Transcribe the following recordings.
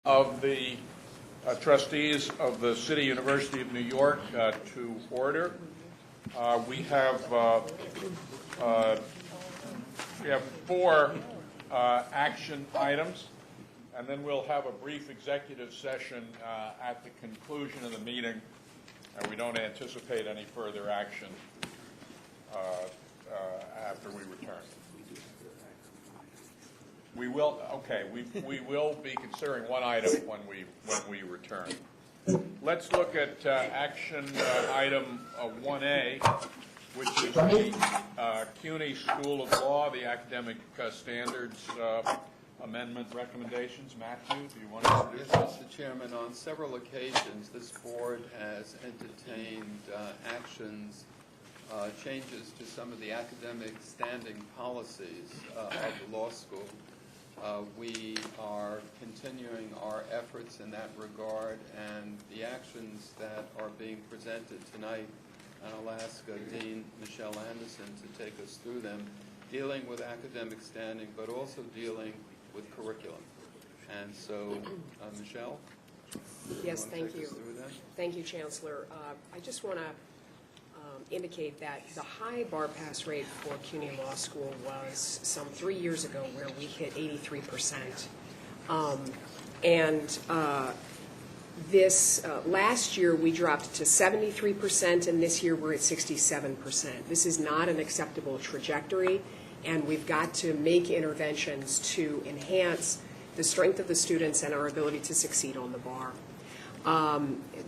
of the trustees of the City University of New York to order. We have four action items, and then we'll have a brief executive session at the conclusion of the meeting, and we don't anticipate any further action after we return. We will, okay, we will be considering one item when we return. Let's look at action item 1A, which is the CUNY School of Law, the academic standards amendment recommendations. Matthew, do you want to introduce Yes, Mr. Chairman. On several occasions, this board has entertained actions, changes to some of the academic standing policies of the law school. We are continuing our efforts in that regard, and the actions that are being presented tonight, and I'll ask Dean Michelle Anderson to take us through them, dealing with academic standing, but also dealing with curriculum. And so, Michelle? Yes, thank you. Thank you, Chancellor. I just want to indicate that the high bar pass rate for CUNY Law School was some 3 years ago, where we hit 83%. This last year we dropped to 73%, and this year we're at 67%. This is not an acceptable trajectory, and we've got to make interventions to enhance the strength of the students and our ability to succeed on the bar.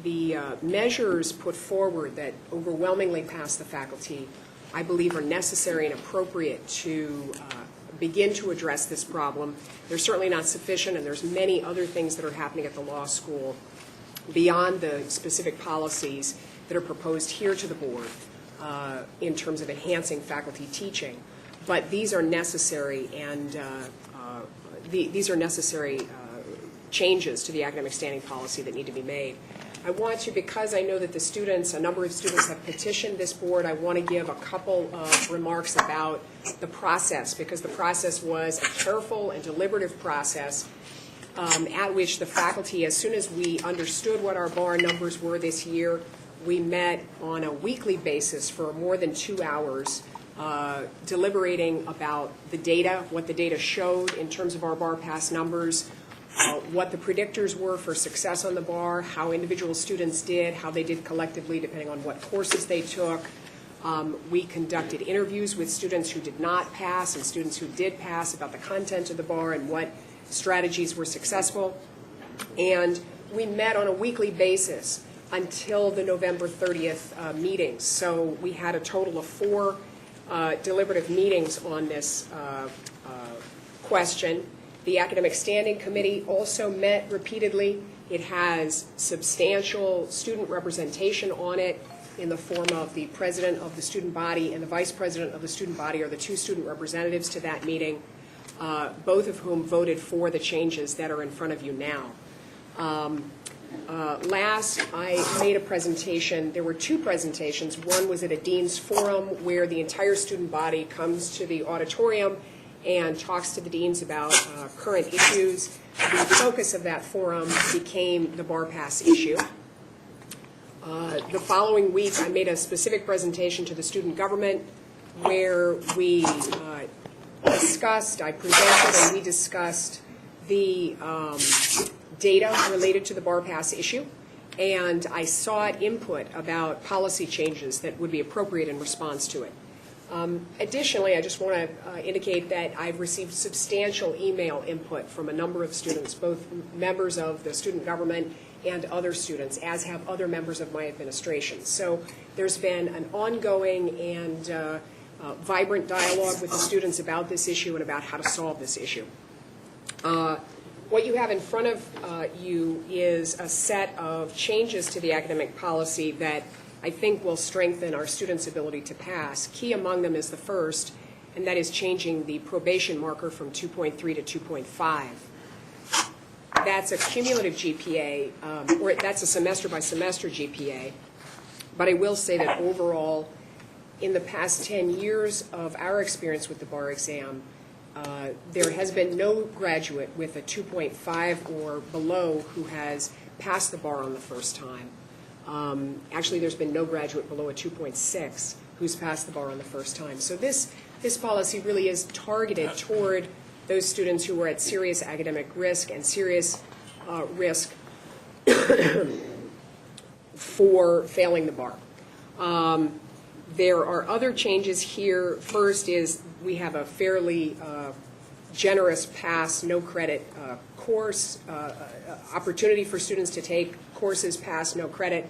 The measures put forward that overwhelmingly pass the faculty, I believe, are necessary and appropriate to begin to address this problem. They're certainly not sufficient, and there's many other things that are happening at the law school beyond the specific policies that are proposed here to the board in terms of enhancing faculty teaching. But these are necessary, and these are necessary changes to the academic standing policy that need to be made. I want to, because I know that the students, a number of students have petitioned this board, I want to give a couple of remarks about the process, because the process was a careful and deliberative process at which the faculty, as soon as we understood what our bar numbers were this year, we met on a weekly basis for more than 2 hours deliberating about the data, what the data showed in terms of our bar pass numbers, what the predictors were for success on the bar, how individual students did, how they did collectively depending on what courses they took. We conducted interviews with students who did not pass and students who did pass about the content of the bar and what strategies were successful. And we met on a weekly basis until the November 30th meetings. So we had a total of 4 deliberative meetings on this question. The Academic Standing Committee also met repeatedly. It has substantial student representation on it in the form of the president of the student body and the vice president of the student body are the 2 student representatives to that meeting, both of whom voted for the changes that are in front of you now. Last, I made a presentation. There were 2 presentations. One was at a dean's forum where the entire student body comes to the auditorium and talks to the deans about current issues. The focus of that forum became the bar pass issue. The following week, I made a specific presentation to the student government where we discussed, I presented and we discussed the data related to the bar pass issue, and I sought input about policy changes that would be appropriate in response to it. Additionally, I just want to indicate that I've received substantial email input from a number of students, both members of the student government and other students, as have other members of my administration. So there's been an ongoing and vibrant dialogue with the students about this issue and about how to solve this issue. What you have in front of you is a set of changes to the academic policy that I think will strengthen our students' ability to pass. Key among them is the first, and that is changing the probation marker from 2.3 to 2.5. That's a cumulative GPA, or that's a semester-by-semester GPA. But I will say that overall, in the past 10 years of our experience with the bar exam, there has been no graduate with a 2.5 or below who has passed the bar on the first time. Actually, there's been no graduate below a 2.6 who's passed the bar on the first time. So this policy really is targeted toward those students who are at serious academic risk and serious risk for failing the bar. There are other changes here. First is we have a fairly generous pass, no credit course, opportunity for students to take courses pass, no credit.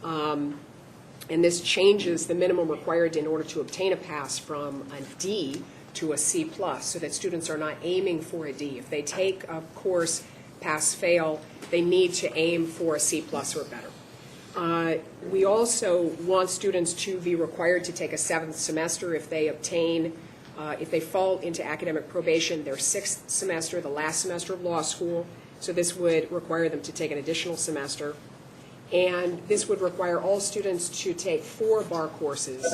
And this changes the minimum required in order to obtain a pass from a D to a C+, so that students are not aiming for a D. If they take a course pass, fail, they need to aim for a C+ or better. We also want students to be required to take a 7th semester if they obtain, if they fall into academic probation, their 6th semester, the last semester of law school. So this would require them to take an additional semester. And this would require all students to take 4 bar courses,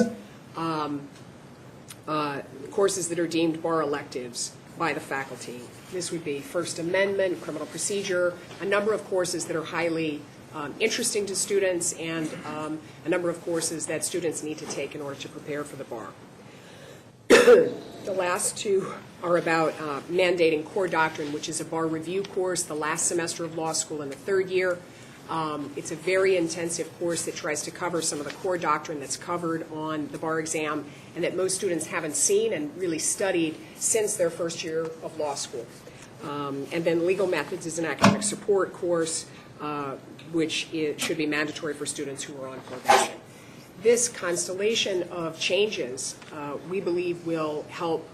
courses that are deemed bar electives by the faculty. This would be First Amendment, criminal procedure, a number of courses that are highly interesting to students, and a number of courses that students need to take in order to prepare for the bar. The last 2 are about mandating core doctrine, which is a bar review course the last semester of law school in the 3rd year. It's a very intensive course that tries to cover some of the core doctrine that's covered on the bar exam and that most students haven't seen and really studied since their 1st year of law school. And then legal methods is an academic support course, which should be mandatory for students who are on probation. This constellation of changes, we believe, will help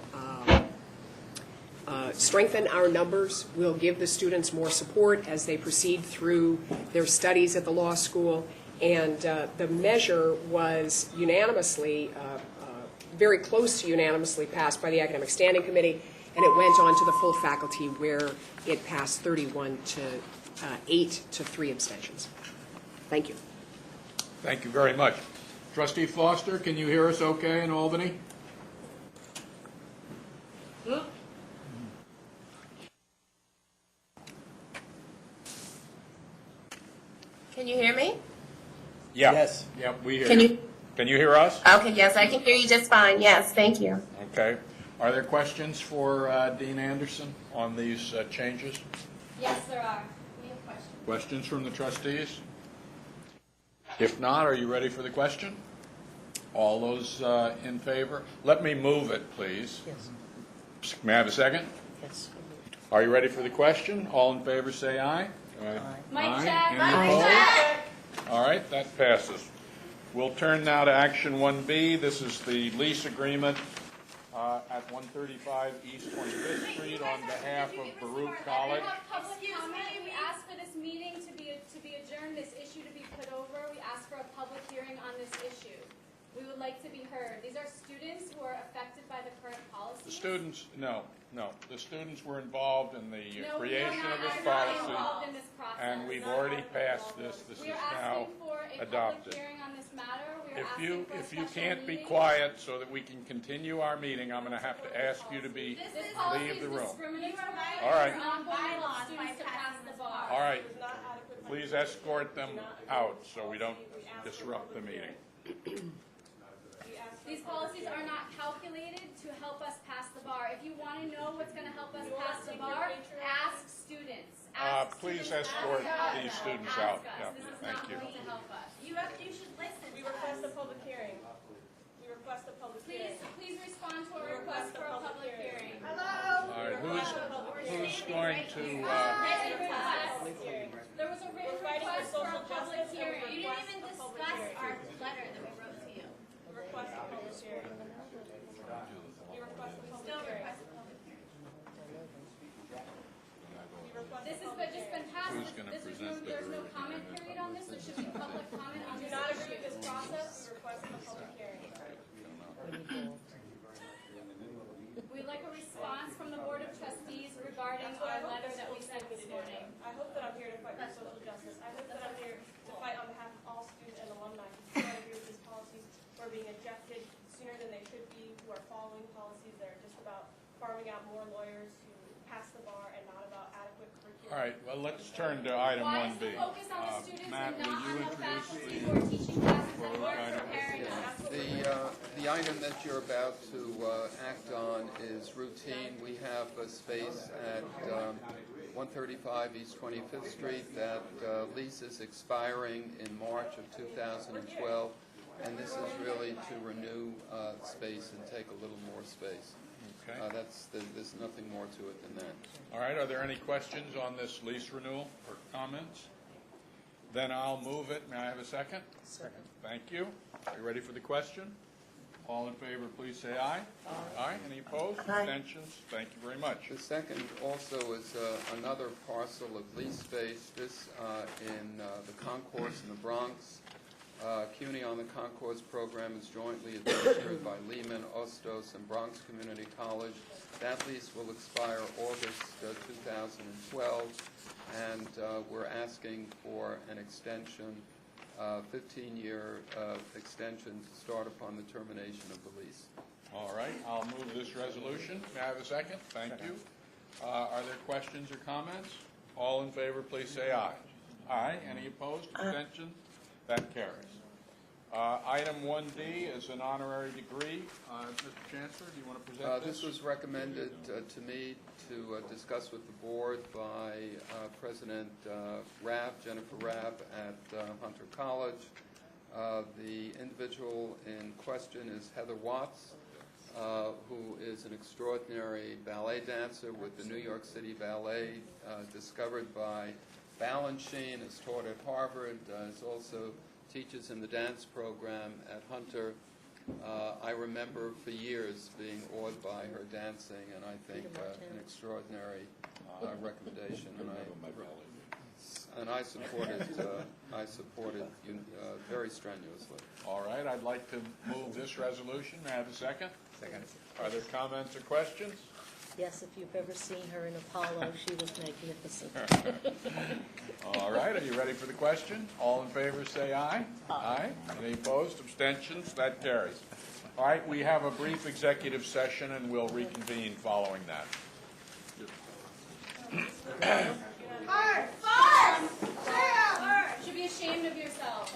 strengthen our numbers, will give the students more support as they proceed through their studies at the law school, and the measure was unanimously, very close to unanimously passed by the Academic Standing Committee, and it went on to the full faculty where it passed 31 to 8 to 3 abstentions. Thank you. Thank you very much. Trustee Foster, can you hear us okay in Albany? Can you hear me? Yeah. Yes. Yeah, we hear Can you. you? Can you hear us? Okay, yes, I can hear you just fine. Yes, thank you. Okay. Are there questions for Dean Anderson on these changes? Yes, there are. We have questions. Questions from the trustees? If not, are you ready for the question? All those in favor? Let me move it, please. Yes. May I have a second? Yes. Are you ready for the question? All in favor say aye. Mic check. Any opposed? All right, that passes. We'll turn now to action 1B. This is the lease agreement at 135 East 25th Street on behalf of Baruch College. Excuse me, we asked for this meeting to be adjourned, this issue to be put over. We asked for a public hearing on this issue. We would like to be heard. These are students who are affected by the current policy. The students, no. The students were involved in the No, we are creation of not. this We're not policy, involved in this process. and we've already passed this. This is We are now asking for a adopted. public hearing on this matter. We are If asking you for a if you special can't be meeting. quiet so that we can continue our meeting, I'm going to have to ask you to This policy leave is the room. discriminatory. All right. We're not going to allow students to pass the bar. All right. Please escort them out so we don't disrupt the meeting. These policies are not calculated to help us pass the bar. If you want to know what's going to help us pass the bar, ask students. Please students. escort Ask these us. students Ask out. us. Yeah, This is thank not you. going to help us. You should listen. We request a public hearing. We request a public hearing. Please respond to our request for a public hearing. All right. Who's going to? There was a written request for a public hearing. You didn't even discuss our letter that we wrote to you. request a public hearing. We request a public hearing. This has just been passed. Who's gonna present the There's no comment period on this. There should be public comment on Do this not agree issue. with this process. We request a public hearing. We'd like a response from the Board of Trustees regarding our letter that we sent this morning. I hope that I'm here to fight for social justice. I hope that I'm here to fight on behalf of all students and alumni who do not agree with these policies, who are being ejected sooner than they should be, who are following policies that are just about farming out more All right, well, let's turn to item Why is 1B. the focus on the students Matt, and not will you on the faculty introduce who are teaching classes that proposed aren't item? preparing us? That's what we're The item that you're about to act on is routine. We have a space at 135 East 25th Street. That lease is expiring in March of 2012, and this is really to renew space and take a little more space. Okay. There's nothing more to it than that. All right, are there any questions on this lease renewal or comments? Then I'll move it. May I have a second? Second. Thank you. Are you ready for the question? All in favor, please say aye. Aye. Any opposed? Abstentions? Thank you very much. The second also is another parcel of lease space, this in the concourse in the Bronx. CUNY on the concourse program is jointly administered by Lehman, Ostos, and Bronx Community College. That lease will expire August 2012, and we're asking for an extension, 15-year extension to start upon the termination of the lease. All right, I'll move this resolution. May I have a second? Thank you. Are there questions or comments? All in favor, please say aye. Aye. Any opposed? Abstentions? That carries. Item 1D is an honorary degree. Mr. Chancellor, do you want to present this? This was recommended to me to discuss with the board by President Jennifer Rabb at Hunter College. The individual in question is Heather Watts, who is an extraordinary ballet dancer with the New York City Ballet, discovered by Balanchine, is taught at Harvard, is also teaches in the dance program at Hunter. I remember for years being awed by her dancing, and I think an extraordinary recommendation, and I support it. I support it very strenuously. All right, I'd like to move this resolution. May I have a second? Second. Are there comments or questions? Yes, if you've ever seen her in Apollo, she was magnificent. All right, are you ready for the question? All in favor say aye. Aye. Any opposed? Abstentions? That carries. All right, we have a brief executive session, and we'll reconvene following that. You should be ashamed of yourself.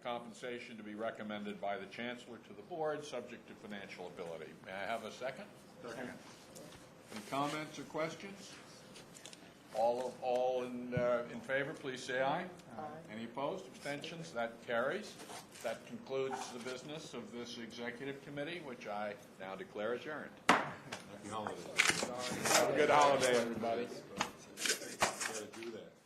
compensation to be recommended by the Chancellor to the Board, subject to financial ability. May I have a second? Second. Any comments or questions? All in favor, please say aye. Aye. Any opposed, abstentions? That carries. That concludes the business of this executive committee, which I now declare adjourned. Happy holidays. Have a good holiday, everybody. Gotta do that.